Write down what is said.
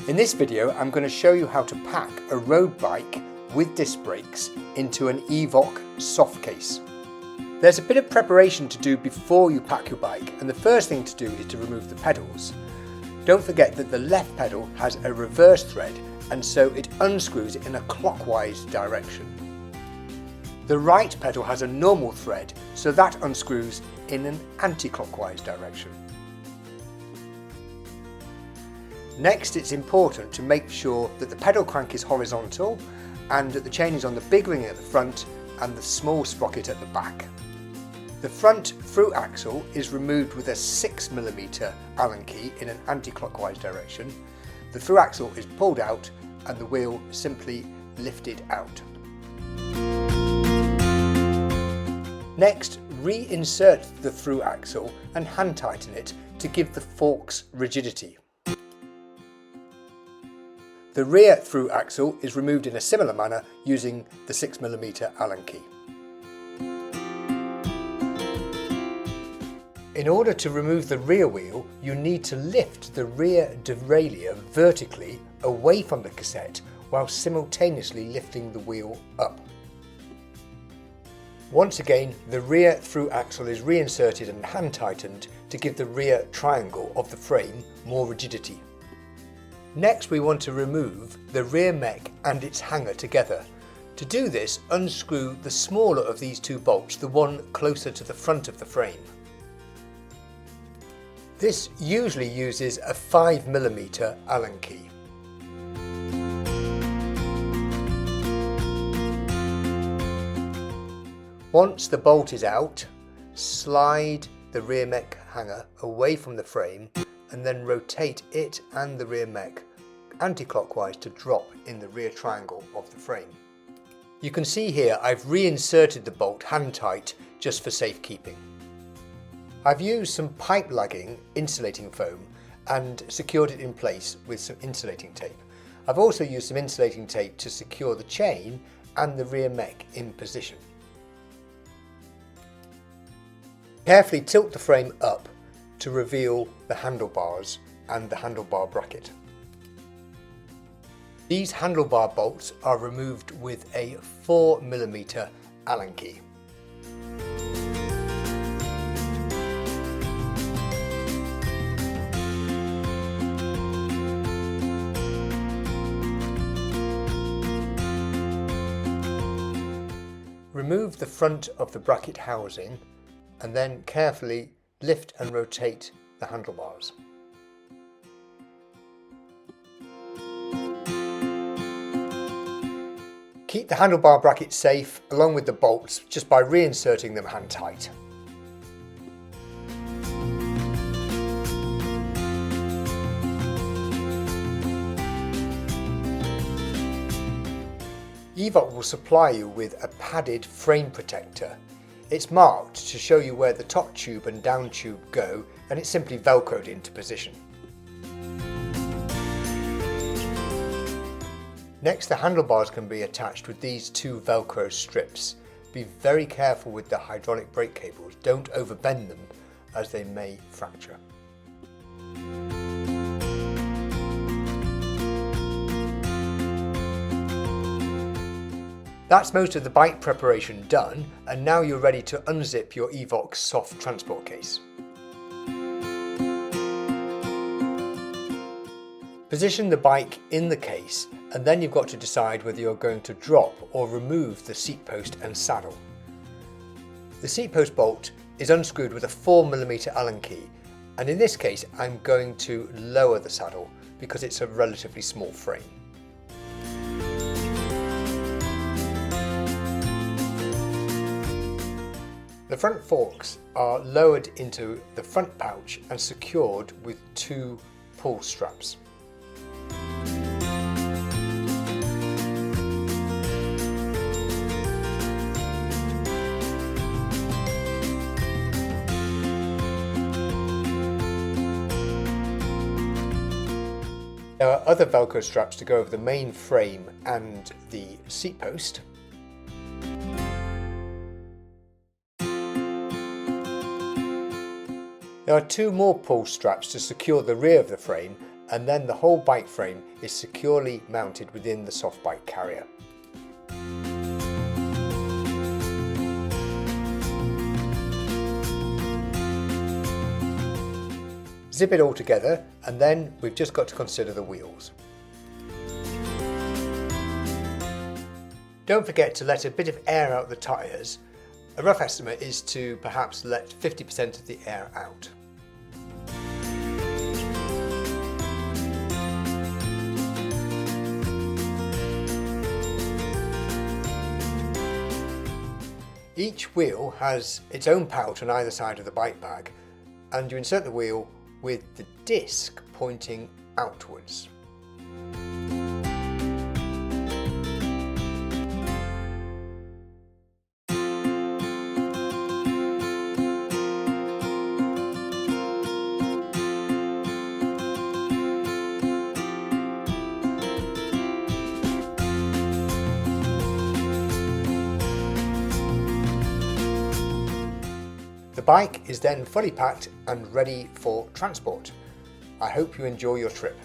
In this video I'm going to show you how to pack a road bike with disc brakes into an Evoc soft case. There's a bit of preparation to do before you pack your bike, and the first thing to do is to remove the pedals. Don't forget that the left pedal has a reverse thread, and so it unscrews it in a clockwise direction. The right pedal has a normal thread, so that unscrews in an anti-clockwise direction. Next, it's important to make sure that the pedal crank is horizontal and that the chain is on the big ring at the front and the small sprocket at the back. The front through axle is removed with a 6mm Allen key in an anti-clockwise direction. The through axle is pulled out and the wheel simply lifted out. Next, reinsert the through axle and hand tighten it to give the forks rigidity. The rear through axle is removed in a similar manner using the 6mm Allen key. In order to remove the rear wheel, you need to lift the rear derailleur vertically away from the cassette while simultaneously lifting the wheel up. Once again, the rear through axle is reinserted and hand tightened to give the rear triangle of the frame more rigidity. Next, we want to remove the rear mech and its hanger together. To do this, unscrew the smaller of these two bolts, the one closer to the front of the frame. This usually uses a 5mm Allen key. Once the bolt is out, slide the rear mech hanger away from the frame and then rotate it and the rear mech anti-clockwise to drop in the rear triangle of the frame. You can see here I've reinserted the bolt hand tight just for safekeeping. I've used some pipe lagging insulating foam and secured it in place with some insulating tape. I've also used some insulating tape to secure the chain and the rear mech in position. Carefully tilt the frame up to reveal the handlebars and the handlebar bracket. These handlebar bolts are removed with a 4mm Allen key. Remove the front of the bracket housing and then carefully lift and rotate the handlebars. Keep the handlebar bracket safe along with the bolts just by reinserting them hand tight. Evoc will supply you with a padded frame protector. It's marked to show you where the top tube and down tube go, and it's simply velcroed into position. Next, the handlebars can be attached with these two velcro strips. Be very careful with the hydraulic brake cables, don't overbend them as they may fracture. That's most of the bike preparation done, and now you're ready to unzip your Evoc soft transport case. Position the bike in the case, and then you've got to decide whether you're going to drop or remove the seat post and saddle. The seat post bolt is unscrewed with a 4mm Allen key, and in this case I'm going to lower the saddle because it's a relatively small frame. The front forks are lowered into the front pouch and secured with two pull straps. There are other Velcro straps to go over the main frame and the seat post. There are two more pull straps to secure the rear of the frame and then the whole bike frame is securely mounted within the soft bike carrier. Zip it all together, and then we've just got to consider the wheels. Don't forget to let a bit of air out the tyres. A rough estimate is to perhaps let 50% of the air out. Each wheel has its own pouch on either side of the bike bag, and you insert the wheel with the disc pointing outwards. The bike is then fully packed and ready for transport. I hope you enjoy your trip.